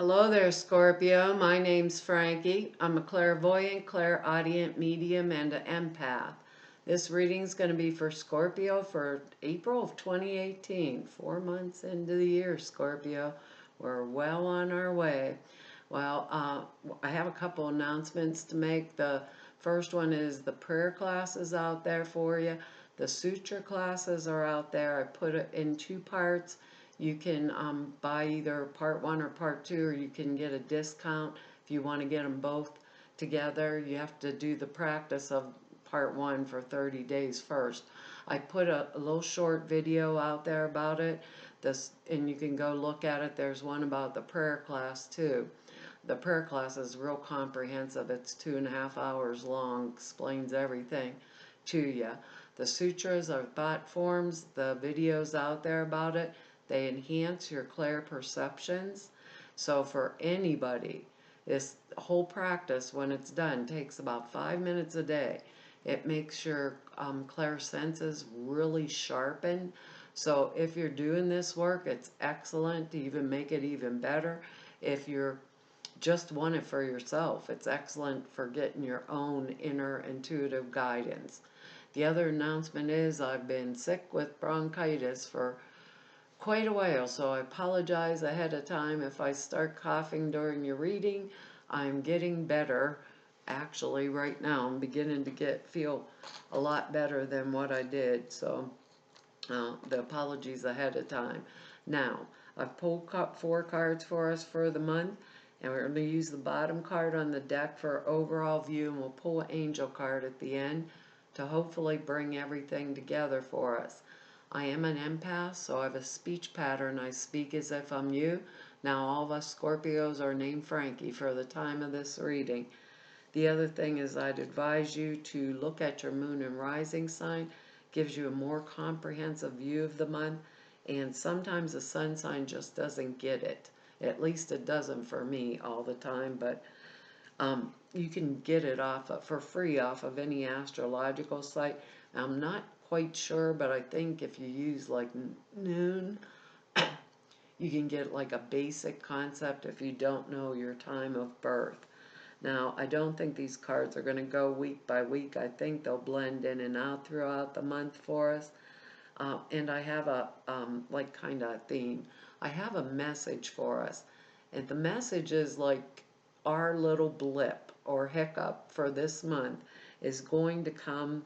Hello there, Scorpio. My name's Frankie. I'm a clairvoyant, clairaudient, medium, and an empath. This reading's going to be for Scorpio for April of 2018. 4 months into the year, Scorpio. We're well on our way. Well, I have a couple announcements to make. The first one is the prayer classes out there for you. The suture classes are out there. I put it in two parts. You can buy either part one or part two, or you can get a discount if you want to get them both together. You have to do the practice of part one for 30 days first. I put a little short video out there about it, and you can go look at it. There's one about the prayer class too. The prayer class is real comprehensive. It's 2.5 hours long, explains everything to you. The sutras are thought forms, the videos out there about it. They enhance your clair perceptions. So for anybody, this whole practice, when it's done, takes about 5 minutes a day. It makes your clair senses really sharpen. So if you're doing this work, it's excellent to even make it even better. If you're just want it for yourself, it's excellent for getting your own inner intuitive guidance. The other announcement is I've been sick with bronchitis for quite a while, so I apologize ahead of time if I start coughing during your reading. I'm getting better. Actually, right now, I'm beginning to feel a lot better than what I did, so the apologies ahead of time. Now, I've pulled 4 cards for us for the month, and we're going to use the bottom card on the deck for overall view, and we'll pull an angel card at the end to hopefully bring everything together for us. I am an empath, so I have a speech pattern. I speak as if I'm you. Now all of us Scorpios are named Frankie for the time of this reading. The other thing is I'd advise you to look at your moon and rising sign. Gives you a more comprehensive view of the month, and sometimes the sun sign just doesn't get it. At least it doesn't for me all the time, but you can get it for free off of any astrological site. I'm not quite sure, but I think if you use like noon, you can get like a basic concept if you don't know your time of birth. Now, I don't think these cards are going to go week by week. I think they'll blend in and out throughout the month for us. And I have a like kind of theme. I have a message for us. And the message is like our little blip or hiccup for this month is going to come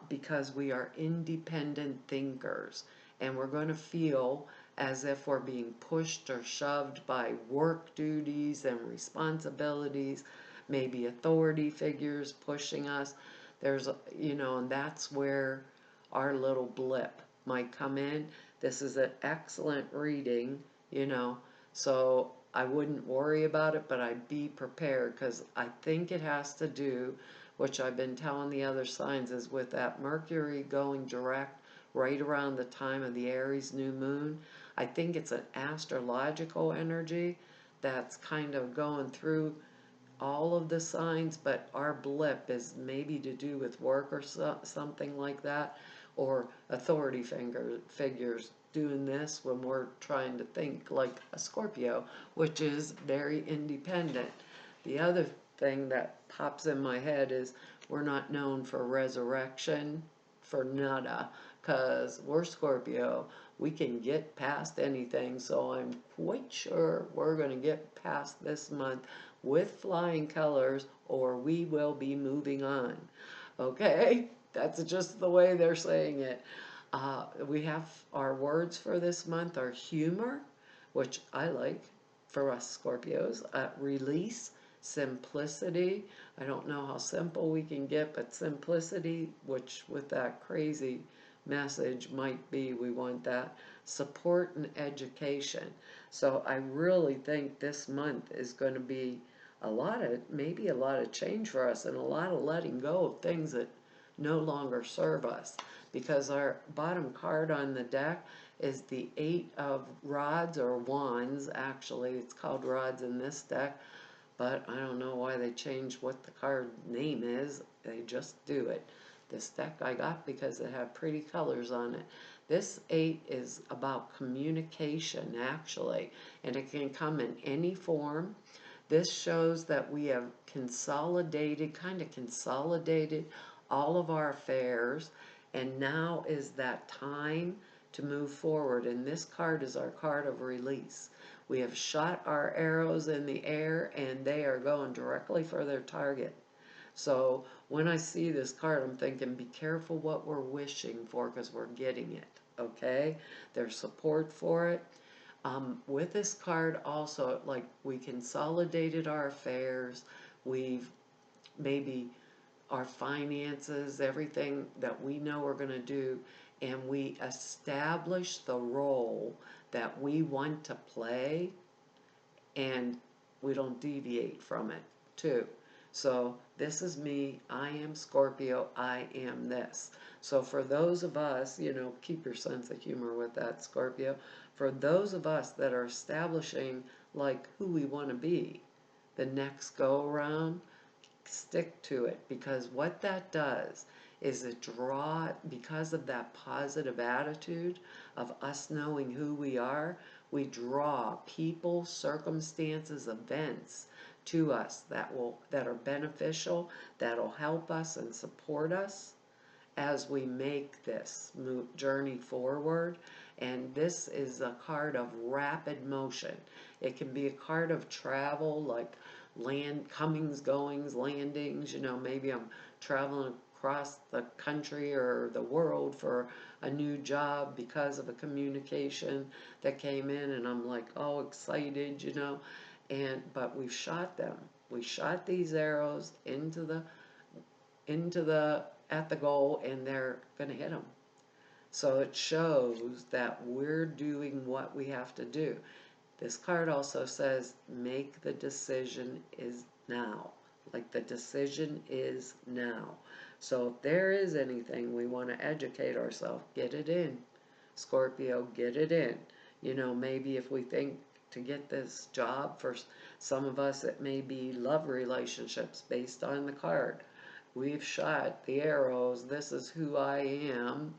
because we are independent thinkers, and we're going to feel as if we're being pushed or shoved by work duties and responsibilities, maybe authority figures pushing us. And that's where our little blip might come in. This is an excellent reading, so I wouldn't worry about it, but I'd be prepared because I think it has to do, which I've been telling the other signs, is with that Mercury going direct right around the time of the Aries new moon. I think it's an astrological energy that's kind of going through all of the signs, but our blip is maybe to do with work or something like that, or authority figures doing this when we're trying to think like a Scorpio, which is very independent. The other thing that pops in my head is we're not known for resurrection for nada, because we're Scorpio. We can get past anything, so I'm quite sure we're going to get past this month with flying colors, or we will be moving on. Okay? That's just the way they're saying it. We have our words for this month are humor, which I like for us Scorpios, release, simplicity. I don't know how simple we can get, but simplicity, which with that crazy message might be, we want that. Support and education. So I really think this month is going to be maybe a lot of change for us, and a lot of letting go of things that no longer serve us, because our bottom card on the deck is the 8 of rods, or wands. Actually, it's called rods in this deck, but I don't know why they changed what the card name is. They just do it. This deck I got because it had pretty colors on it. This 8 is about communication, actually, and it can come in any form. This shows that we have kind of consolidated all of our affairs, and now is that time to move forward. And this card is our card of release. We have shot our arrows in the air, and they are going directly for their target. So when I see this card, I'm thinking, be careful what we're wishing for, because we're getting it, okay? There's support for it. With this card also, like, we consolidated our affairs, we've maybe our finances, everything that we know we're going to do, and we establish the role that we want to play, and we don't deviate from it too. So this is me, I am Scorpio, I am this. So for those of us, keep your sense of humor with that, Scorpio. For those of us that are establishing like who we want to be the next go around, stick to it, because what that does is because of that positive attitude of us knowing who we are, we draw people, circumstances, events to us that are beneficial, that'll help us and support us as we make this journey forward. And this is a card of rapid motion. It can be a card of travel, like comings, goings, landings. Maybe I'm traveling across the country or the world for a new job because of a communication that came in, and I'm like all excited, but we've shot them. We shot these arrows at the goal, and they're going to hit them. So it shows that we're doing what we have to do. This card also says, make the decision is now. Like, the decision is now. So if there is anything we want to educate ourselves, get it in. Scorpio, get it in. Maybe if we think to get this job, for some of us it may be love relationships based on the card. We've shot the arrows. This is who I am,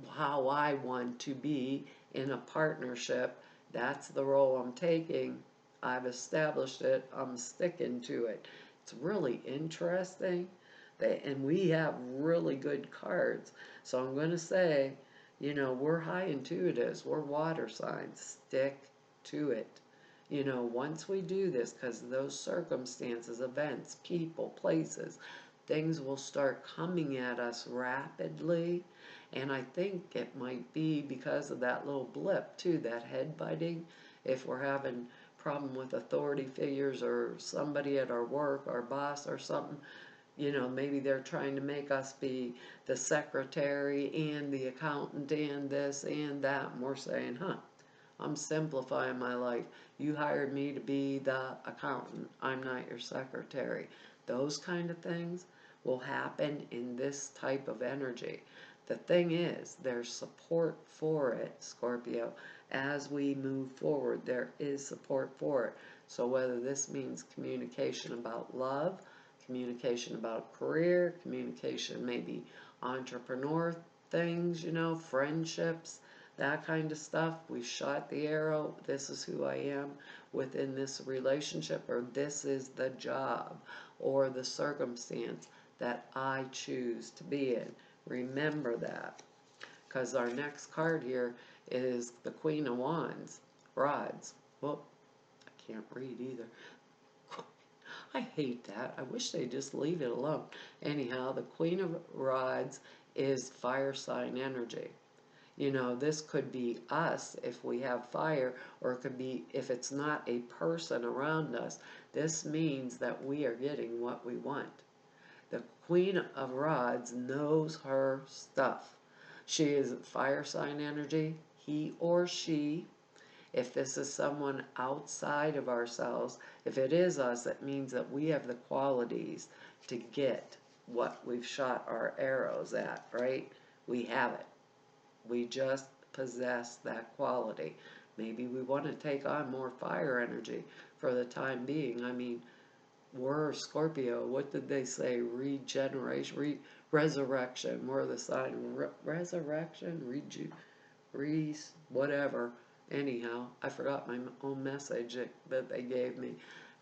how I want to be in a partnership. That's the role I'm taking. I've established it. I'm sticking to it. It's really interesting. And we have really good cards. So I'm going to say, we're high intuitives. We're water signs. Stick to it. Once we do this, because those circumstances, events, people, places, things will start coming at us rapidly. And I think it might be because of that little blip too, that head butting. If we're having problem with authority figures or somebody at our work, our boss or something, maybe they're trying to make us be the secretary and the accountant and this and that, and we're saying, I'm simplifying my life. You hired me to be the accountant. I'm not your secretary. Those kind of things will happen in this type of energy. The thing is, there's support for it, Scorpio. As we move forward, there is support for it. So whether this means communication about love, communication about career, communication maybe entrepreneur things, friendships, that kind of stuff. We shot the arrow. This is who I am within this relationship, or this is the job or the circumstance that I choose to be in. Remember that, because our next card here is the Queen of Wands, Rods. Well, I can't read either. I hate that. I wish they'd just leave it alone. Anyhow, the Queen of Rods is fire sign energy. This could be us if we have fire, or it could be if it's not a person around us. This means that we are getting what we want. The Queen of Rods knows her stuff. She is fire sign energy, he or she. If this is someone outside of ourselves, if it is us, it means that we have the qualities to get what we've shot our arrows at, right? We have it. We just possess that quality. Maybe we want to take on more fire energy for the time being. I mean, we're Scorpio. What did they say? Regeneration, resurrection. We're the sign resurrection, Reese, whatever. Anyhow, I forgot my own message that they gave me.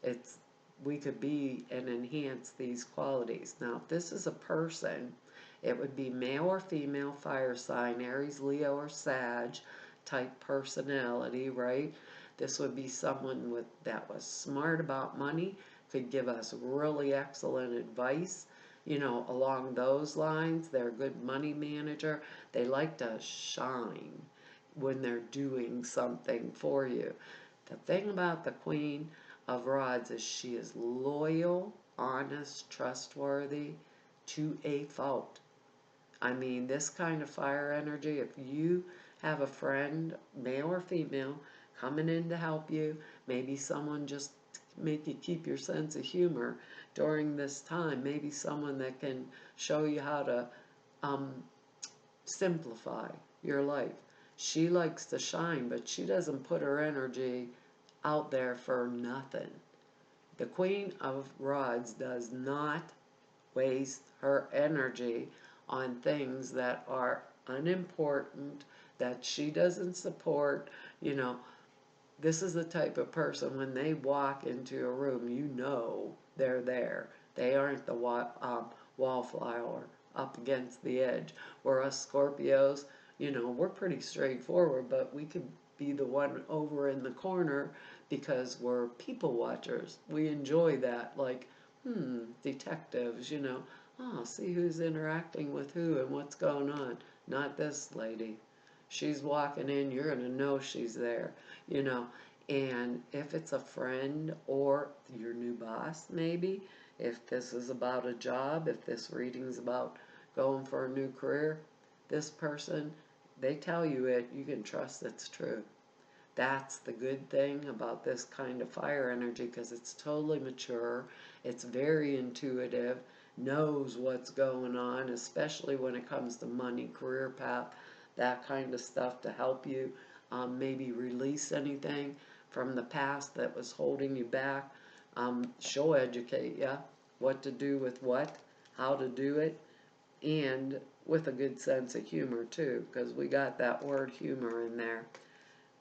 It's we could be and enhance these qualities. Now, if this is a person, it would be male or female, fire sign, Aries, Leo, or Sag type personality, right? This would be someone that was smart about money, could give us really excellent advice, along those lines. They're a good money manager. They like to shine when they're doing something for you. The thing about the Queen of Rods is she is loyal, honest, trustworthy to a fault. I mean, this kind of fire energy, if you have a friend, male or female, coming in to help you, maybe someone just make you keep your sense of humor during this time, maybe someone that can show you how to um, simplify your life. She likes to shine, but she doesn't put her energy out there for nothing. The Queen of Rods does not waste her energy on things that are unimportant, that she doesn't support. You know, this is the type of person, when they walk into a room, they're there. They aren't the wallflower up against the edge. Where us Scorpios, we're pretty straightforward, but we could be the one over in the corner because we're people watchers. We enjoy that, like, detectives, see who's interacting with who and what's going on. Not this lady. She's walking in, you're going to know she's there, you know. And if it's a friend or your new boss, maybe, if this is about a job, if this reading's about going for a new career, this person, they tell you it, you can trust it's true. That's the good thing about this kind of fire energy, because it's totally mature, it's very intuitive, knows what's going on, especially when it comes to money, career path, that kind of stuff, to help you maybe release anything from the past that was holding you back. She'll educate you what to do with what, how to do it, and with a good sense of humor too, because we got that word humor in there.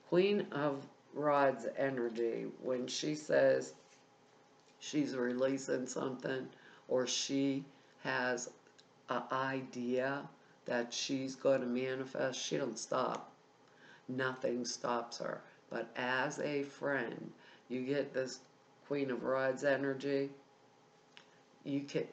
Queen of Rods energy, when she says she's releasing something, or she has an idea that she's going to manifest, she don't stop. Nothing stops her. But as a friend, you get this Queen of Rods energy, you can,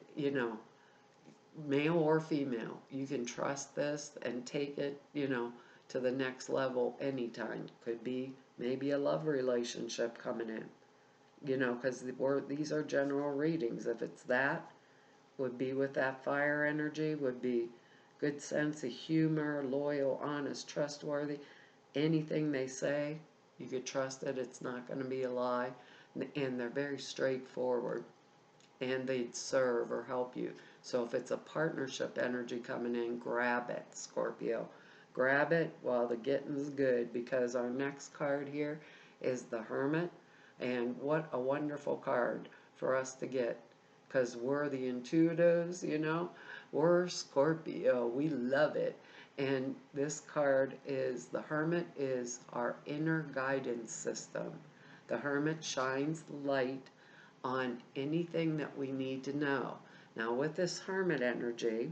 male or female, you can trust this and take it, to the next level anytime. Could be maybe a love relationship coming in, because these are general readings. If it's that, would be with that fire energy, would be good sense of humor, loyal, honest, trustworthy. Anything they say, you could trust it. It's not going to be a lie. And they're very straightforward. And they'd serve or help you. So if it's a partnership energy coming in, grab it, Scorpio. Grab it while the getting's good, because our next card here is the Hermit. And what a wonderful card for us to get, because we're the intuitives, We're Scorpio. We love it. And this card is, the Hermit is our inner guidance system. The Hermit shines light on anything that we need to know. Now with this Hermit energy,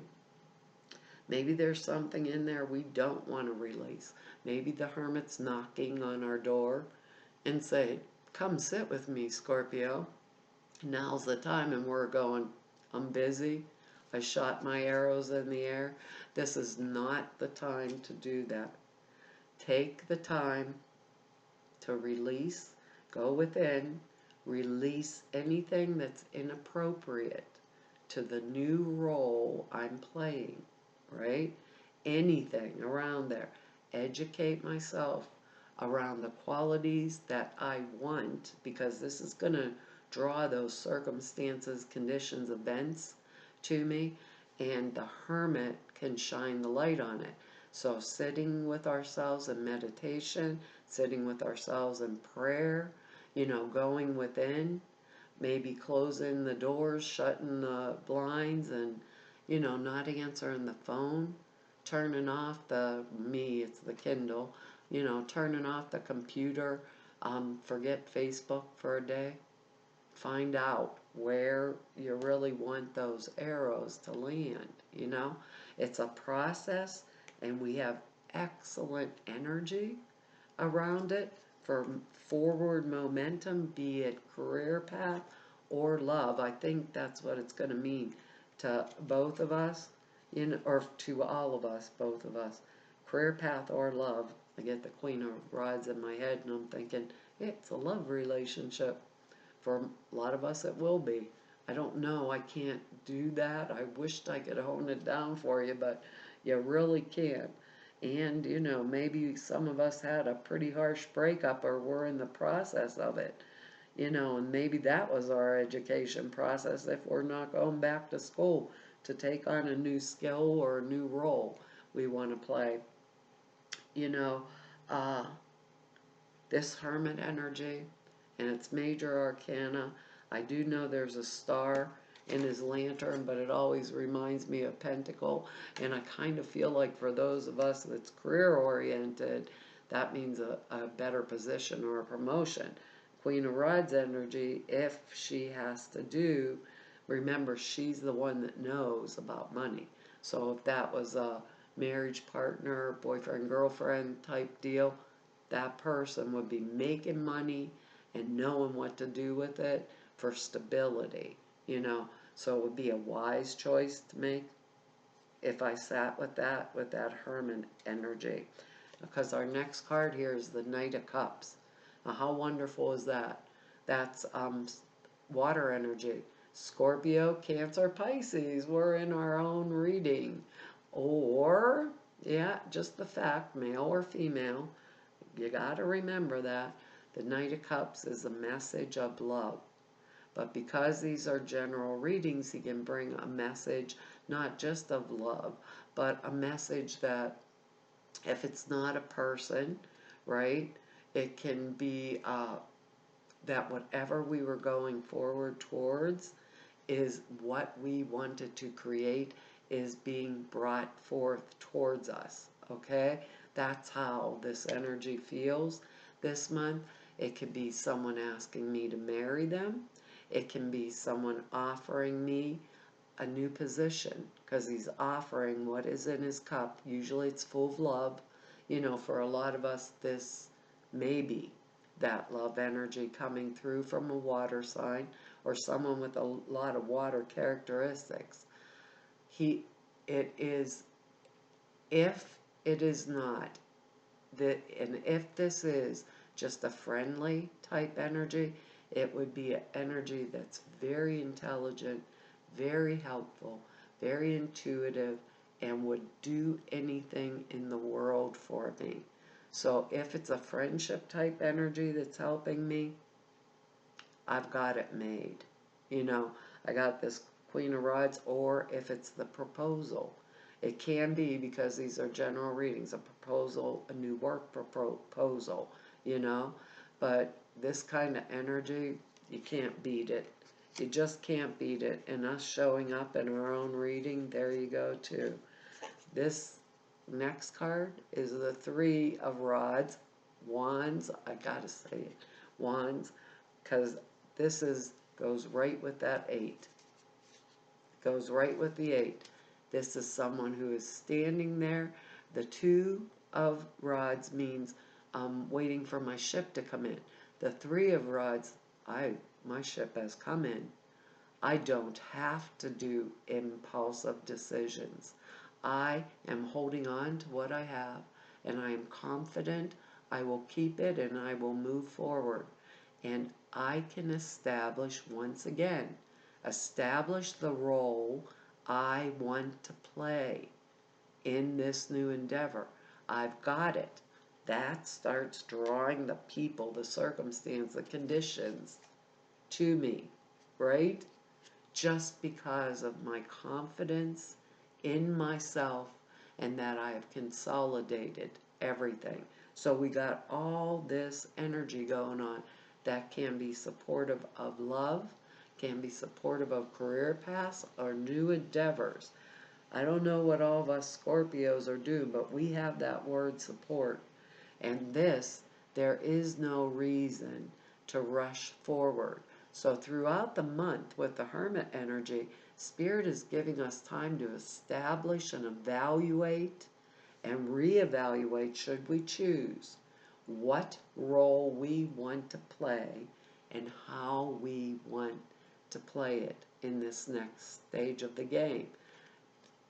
maybe there's something in there we don't want to release. Maybe the Hermit's knocking on our door and say, come sit with me, Scorpio. Now's the time. And we're going, I'm busy. I shot my arrows in the air. This is not the time to do that. Take the time to release, go within, release anything that's inappropriate to the new role I'm playing, right? Anything around there. Educate myself around the qualities that I want, because this is going to draw those circumstances, conditions, events to me, and the Hermit can shine the light on it. So sitting with ourselves in meditation, sitting with ourselves in prayer, going within, maybe closing the doors, shutting the blinds, and, not answering the phone turning off it's the Kindle, turning off the computer, forget Facebook for a day. Find out where you really want those arrows to land. It's a process, and we have excellent energy around it for forward momentum, be it career path or love. I think that's what it's going to mean to both of us, or to all of us, both of us. Career path or love. I get the Queen of Rods in my head, and I'm thinking, it's a love relationship. For a lot of us, it will be. I don't know. I can't do that. I wished I could hone it down for you, but you really can't. And, maybe some of us had a pretty harsh breakup, or we're in the process of it. And maybe that was our education process if we're not going back to school to take on a new skill or a new role we want to play. You know, uh, this Hermit energy and its major arcana, I do know there's a star in his lantern, but it always reminds me of Pentacle, and I kind of feel like for those of us that's career oriented, that means a better position or a promotion. Queen of Rods energy, if she has to remember, she's the one that knows about money. So if that was a marriage partner, boyfriend, girlfriend type deal, that person would be making money and knowing what to do with it for stability. So it would be a wise choice to make if I sat with that Hermit energy. Because our next card here is the Knight of Cups. Now, how wonderful is that? That's water energy. Scorpio, Cancer, Pisces. We're in our own reading. Or, yeah, just the fact, male or female. You got to remember that. The Knight of Cups is a message of love. But because these are general readings, he can bring a message not just of love, but a message that if it's not a person, right, it can be that whatever we were going forward towards is what we wanted to create is being brought forth towards us, okay? That's how this energy feels this month. It could be someone asking me to marry them. It can be someone offering me a new position because he's offering what is in his cup. Usually it's full of love. For a lot of us, this may be that love energy coming through from a water sign or someone with a lot of water characteristics. It is, if it is not, and if this is just a friendly type energy, it would be an energy that's very intelligent, very helpful, very intuitive, and would do anything in the world for me. So if it's a friendship type energy that's helping me, I've got it made. I got this Queen of Rods, or if it's the proposal. It can be, because these are general readings, a proposal, a new work proposal, But this kind of energy, you can't beat it. You just can't beat it. And us showing up in our own reading, there you go too. This next card is the Three of Rods. Wands, I gotta say it. Wands, because this goes right with that 8. Goes right with the 8. This is someone who is standing there. The Two of Rods means I'm waiting for my ship to come in. The Three of Rods, my ship has come in. I don't have to do impulsive decisions. I am holding on to what I have, and I am confident I will keep it and I will move forward. And I can establish the role I want to play in this new endeavor. I've got it. That starts drawing the people, the circumstance, the conditions to me, right? Just because of my confidence in myself and that I have consolidated everything. So we got all this energy going on that can be supportive of love, can be supportive of career paths or new endeavors. I don't know what all of us Scorpios are doing, but we have that word support. And this, there is no reason to rush forward. So throughout the month with the Hermit energy, Spirit is giving us time to establish and evaluate and reevaluate, should we choose, what role we want to play and how we want to play it in this next stage of the game.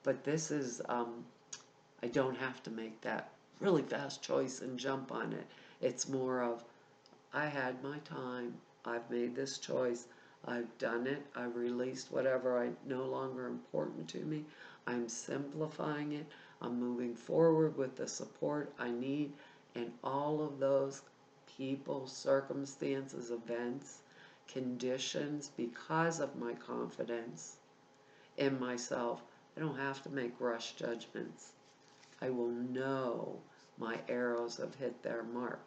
But this is, I don't have to make that really fast choice and jump on it. It's more of, I had my time, I've made this choice, I've done it, I've released whatever I no longer important to me, I'm simplifying it, I'm moving forward with the support I need, and all of those people, circumstances, events, conditions, because of my confidence in myself, I don't have to make rush judgments. I will know my arrows have hit their mark.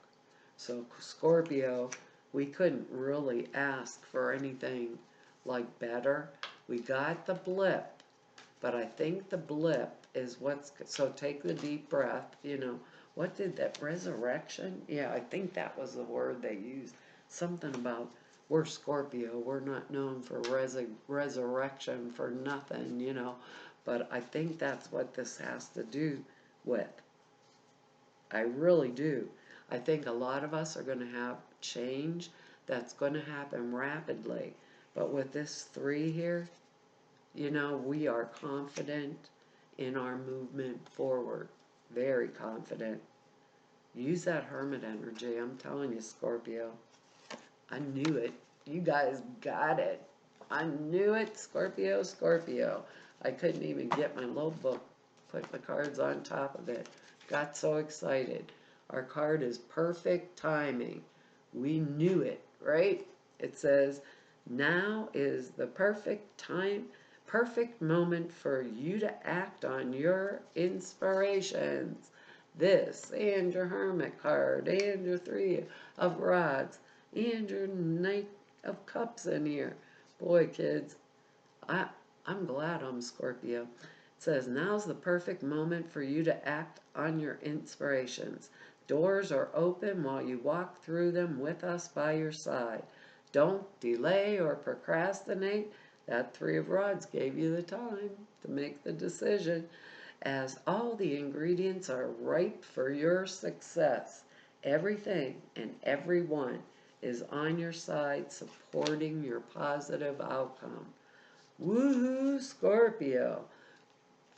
So Scorpio, we couldn't really ask for anything like better. We got the blip, but I think the blip is what's, so take the deep breath, what did that, resurrection? Yeah, I think that was the word they used. Something about, we're Scorpio, we're not known for resurrection for nothing. But I think that's what this has to do with. I really do. I think a lot of us are going to have change that's going to happen rapidly. But with this 3 here, we are confident in our movement forward. Very confident. Use that Hermit energy. I'm telling you, Scorpio. I knew it. You guys got it. I knew it, Scorpio, Scorpio. I couldn't even get my little book, put the cards on top of it. Got so excited. Our card is perfect timing. We knew it, right? It says, now is the perfect time, perfect moment for you to act on your inspirations. This, and your Hermit card, and your 3 of Rods, and your Knight of Cups in here. Boy, kids, I'm glad I'm Scorpio. It says, now's the perfect moment for you to act on your inspirations. Doors are open while you walk through them with us by your side. Don't delay or procrastinate. That 3 of Rods gave you the time to make the decision, as all the ingredients are ripe for your success. Everything and everyone is on your side, supporting your positive outcome. Woohoo, Scorpio!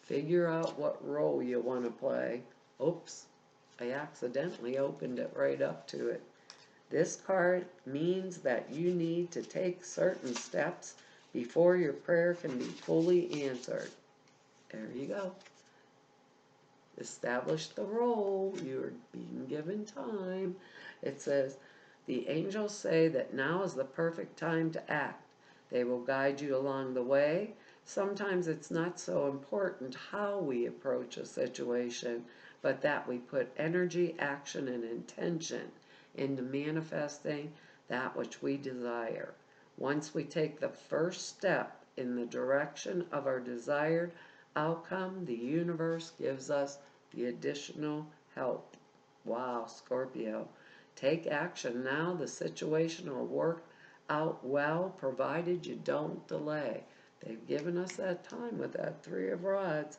Figure out what role you want to play. Oops, I accidentally opened it right up to it. This card means that you need to take certain steps before your prayer can be fully answered. There you go. Establish the role. You're being given time. It says, the angels say that now is the perfect time to act. They will guide you along the way. Sometimes it's not so important how we approach a situation, but that we put energy, action, and intention into manifesting that which we desire. Once we take the first step in the direction of our desired outcome, the universe gives us the additional help. Wow, Scorpio. Take action now. The situation will work out well, provided you don't delay. They've given us that time with that 3 of Rods.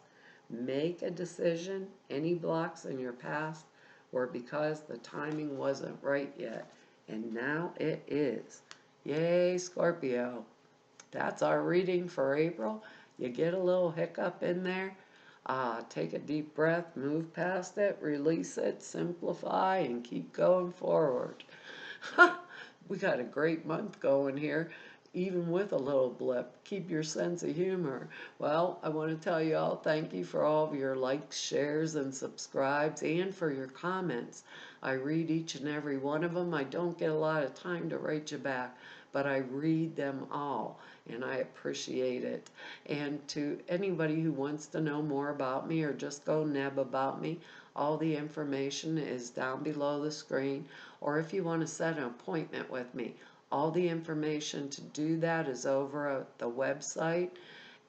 Make a decision. Any blocks in your past were because the timing wasn't right yet, and now it is. Yay, Scorpio. That's our reading for April. You get a little hiccup in there, take a deep breath, move past it, release it, simplify, and keep going forward. We got a great month going here, even with a little blip. Keep your sense of humor. Well, I want to tell you all thank you for all of your likes, shares, and subscribes, and for your comments. I read each and every one of them. I don't get a lot of time to write you back, but I read them all, and I appreciate it. And to anybody who wants to know more about me or just go neb about me, all the information is down below the screen. Or if you want to set an appointment with me, all the information to do that is over at the website.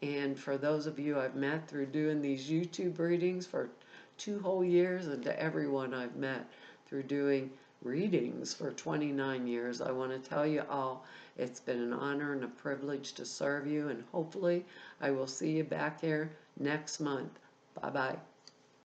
And for those of you I've met through doing these YouTube readings for 2 whole years, and to everyone I've met through doing readings for 29 years, I want to tell you all it's been an honor and a privilege to serve you, and hopefully I will see you back here next month. Bye-bye.